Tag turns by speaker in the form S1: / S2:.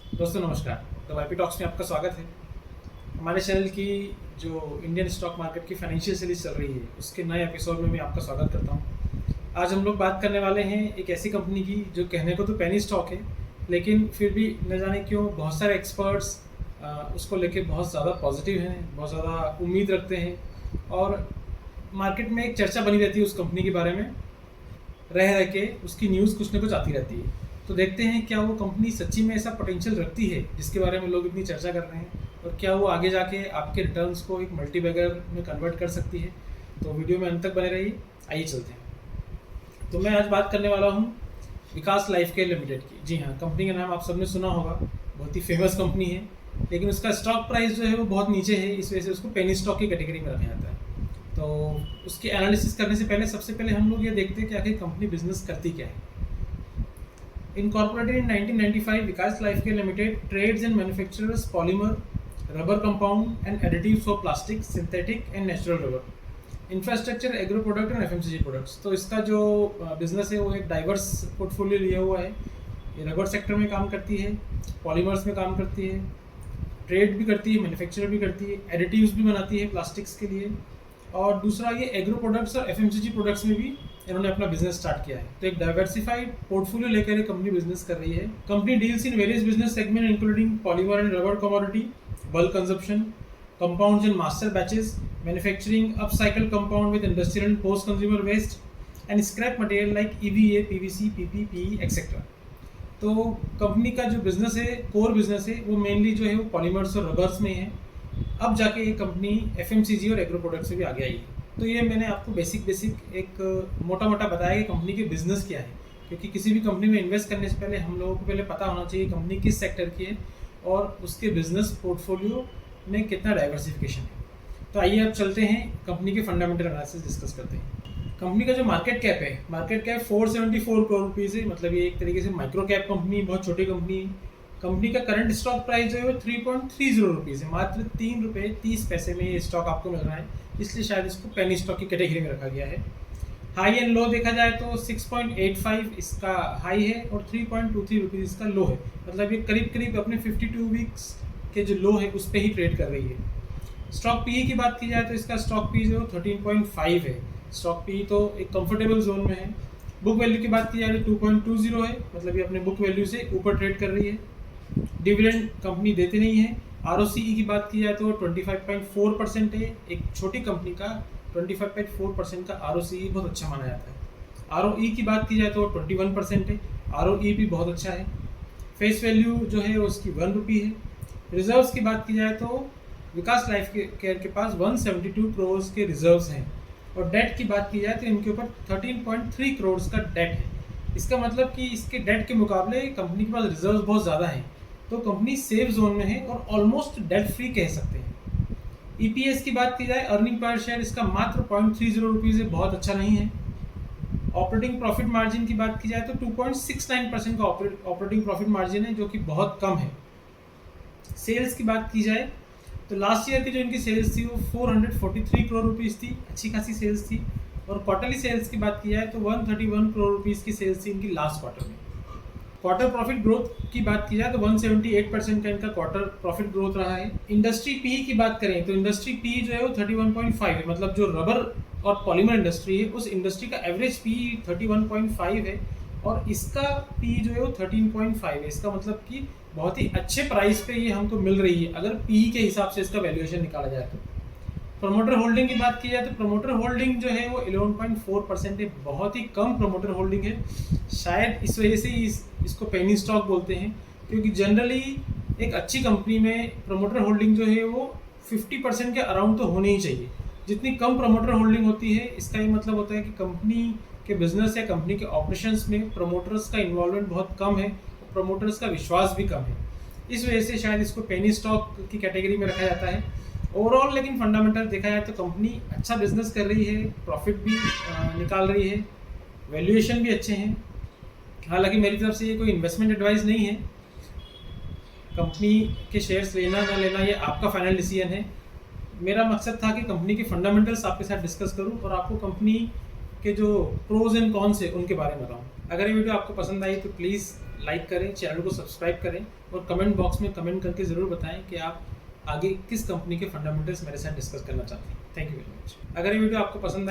S1: दोस्तों नमस्कार। तो वाईपी टॉक्स में आपका स्वागत है। हमारे चैनल की जो इंडियन स्टॉक मार्केट की फाइनेंशियल सीरीज चल रही है उसके नए एपिसोड में मैं आपका स्वागत करता हूं। आज हम लोग बात करने वाले हैं एक ऐसी कंपनी की जो कहने को तो पेनी स्टॉक है, लेकिन फिर भी न जाने क्यों बहुत सारे एक्सपर्ट्स उसको लेके बहुत ज़्यादा पॉजिटिव हैं, बहुत ज़्यादा उम्मीद रखते हैं और मार्केट में एक चर्चा बनी रहती है उस कंपनी के बारे में। रह के उसकी न्यूज़ कुछ ना कुछ आती रहती है। तो देखते हैं क्या वो कंपनी सच्ची में ऐसा पोटेंशियल रखती है जिसके बारे में लोग इतनी चर्चा कर रहे हैं, और क्या वो आगे जाके आपके रिटर्न्स को एक मल्टीबैगर में कन्वर्ट कर सकती है। तो वीडियो में अंत तक बने रहिए। आइए चलते हैं। तो मैं आज बात करने वाला हूँ विकास लाइफ केयर लिमिटेड की। जी हाँ, कंपनी का नाम आप सबने सुना होगा, बहुत ही फेमस कंपनी है, लेकिन उसका स्टॉक प्राइस जो है वो बहुत नीचे है, इस वजह से उसको पेनी स्टॉक की कैटेगरी में रखा जाता है। तो उसकी एनालिसिस करने से पहले सबसे पहले हम लोग ये देखते हैं कि आखिर कंपनी बिजनेस करती क्या है। Incorporated in 1995, Vikas Lifecare Limited trades and manufactures polymer, rubber compound and additives for plastic, synthetic and natural rubber, infrastructure, agro product और एफएमसीजी प्रोडक्ट्स। तो इसका जो बिजनेस है वो एक डाइवर्स पोर्टफोलियो लिया हुआ है। ये रबर सेक्टर में काम करती है, पॉलीमर्स में काम करती है, ट्रेड भी करती है, मैन्युफैक्चर भी करती है, एडिटिव्स भी बनाती है प्लास्टिक्स के लिए, और दूसरा ये एग्रो प्रोडक्ट्स और एफएमसीजी प्रोडक्ट्स में भी इन्होंने अपना बिजनेस स्टार्ट किया है। तो एक डाइवर्सिफाइड पोर्टफोलियो लेकर ये कंपनी बिजनेस कर रही है। Company deals in various business segment including polymer and rubber commodity, bulk consumption, compounds and master batches, manufacturing upcycle compound with industrial and post consumer waste, and scrap material like EVA, PVC, PP, PE, etc. तो company का जो business है, core business है, वो mainly जो है वो polymers और रबर्स में है। अब जाके ये कंपनी एफएमसीजी और एग्रो प्रोडक्ट से भी आगे आई है। तो ये मैंने आपको बेसिक एक मोटा मोटा बताया कि कंपनी के बिजनेस क्या है, क्योंकि किसी भी कंपनी में इन्वेस्ट करने से पहले हम लोगों को पहले पता होना चाहिए कंपनी किस सेक्टर की है और उसके बिजनेस पोर्टफोलियो में कितना डाइवर्सिफिकेशन है। तो आइए अब चलते हैं कंपनी के फंडामेंटल एनालिसिस डिस्कस करते हैं। कंपनी का जो मार्केट कैप है, मार्केट कैप 474 करोड़ रुपीज़ है, मतलब ये एक तरीके से माइक्रो कैप कंपनी, बहुत छोटी कंपनी है। कंपनी का करंट स्टॉक प्राइस जो है वो 3.30 रुपीज़ है, मात्र 3 रुपये 30 पैसे में ये स्टॉक आपको मिल रहा है, इसलिए शायद इसको पेनी स्टॉक की कैटेगरी में रखा गया है। हाई एंड लो देखा जाए तो 6.85 इसका हाई है और 3.23 रुपीज़ इसका लो है, मतलब ये करीब करीब अपने 52 वीक्स के जो लो है उस पर ही ट्रेड कर रही है। स्टॉक पी की बात की जाए तो इसका स्टॉक पी जो 13.5 है, स्टॉक पी तो एक कंफर्टेबल जोन में है। बुक वैल्यू की बात की जाए तो 2.20 है, मतलब ये अपने बुक वैल्यू से ऊपर ट्रेड कर रही है। डिविडेंड कंपनी देती नहीं है। आरओसीई की बात की जाए तो 25.4% है, एक छोटी कंपनी का 25.4% का आरओसीई बहुत अच्छा माना जाता है। आरओई की बात की जाए तो 21% है, आरओई भी बहुत अच्छा है। फेस वैल्यू जो है उसकी 1 रुपी है। रिजर्व्स की बात की जाए तो विकास लाइफ केयर के पास 172 करोड़ के रिजर्व्स हैं, और डेट की बात की जाए तो इनके ऊपर 13.3 करोड़ का डेट है। इसका मतलब कि इसके डेट के मुकाबले कंपनी के पास रिजर्व्स बहुत ज़्यादा हैं, तो कंपनी सेफ जोन में है और ऑलमोस्ट डेट फ्री कह सकते हैं। ईपीएस की बात की जाए, अर्निंग पर शेयर इसका मात्र 0.30 रुपीज़ है, बहुत अच्छा नहीं है। ऑपरेटिंग प्रॉफिट मार्जिन की बात की जाए तो 2.69% का ऑपरेटिंग प्रॉफिट मार्जिन है, जो कि बहुत कम है। सेल्स की बात की जाए तो लास्ट ईयर की जो इनकी सेल्स थी वो 443 करोड़ रुपीज़ थी, अच्छी खासी सेल्स थी। और क्वार्टरली सेल्स की बात की जाए तो 131 करोड़ रुपीज़ की सेल्स थी इनकी लास्ट क्वार्टर में। क्वार्टर प्रॉफिट ग्रोथ की बात की जाए तो 178% का इनका क्वार्टर प्रॉफिट ग्रोथ रहा है। इंडस्ट्री पी की बात करें तो इंडस्ट्री पी जो है वो 31.5 है, मतलब जो रबर और पॉलीमर इंडस्ट्री है उस इंडस्ट्री का एवरेज पी 31.5 है, और इसका पी जो है वो 13.5 है। इसका मतलब कि बहुत ही अच्छे प्राइस पे ये हमको मिल रही है अगर पी के हिसाब से इसका वैल्यूएशन निकाला जाए तो। प्रमोटर होल्डिंग की बात की जाए तो प्रमोटर होल्डिंग जो है वो 11.4% है, बहुत ही कम प्रमोटर होल्डिंग है। शायद इस वजह से इसको पेनी स्टॉक बोलते हैं, क्योंकि जनरली एक अच्छी कंपनी में प्रमोटर होल्डिंग जो है वो 50% के अराउंड तो होनी ही चाहिए। जितनी कम प्रमोटर होल्डिंग होती है, इसका ये मतलब होता है कि कंपनी के बिजनेस या कंपनी के ऑपरेशंस में प्रमोटर्स का इन्वॉल्वमेंट बहुत कम है, प्रमोटर्स का विश्वास भी कम है। इस वजह से शायद इसको पेनी स्टॉक की कैटेगरी में रखा जाता है। ओवरऑल लेकिन फंडामेंटल देखा जाए तो कंपनी अच्छा बिजनेस कर रही है, प्रॉफिट भी निकाल रही है, वैल्यूएशन भी अच्छे हैं। हालांकि मेरी तरफ से ये कोई इन्वेस्टमेंट एडवाइस नहीं है, कंपनी के शेयर्स लेना ना लेना ये आपका फाइनल डिसीजन है। मेरा मकसद था कि कंपनी के फंडामेंटल्स आपके साथ डिस्कस करूं और आपको कंपनी के जो प्रोज एंड कॉन्स है उनके बारे में बताऊं। अगर ये वीडियो आपको पसंद आई तो प्लीज़ लाइक करें, चैनल को सब्सक्राइब करें और कमेंट बॉक्स में कमेंट करके ज़रूर बताएं कि आप आगे किस कंपनी के फंडामेंटल्स मेरे साथ डिस्कस करना चाहते हैं। Thank you very much. अगर ये वीडियो आपको पसंद आई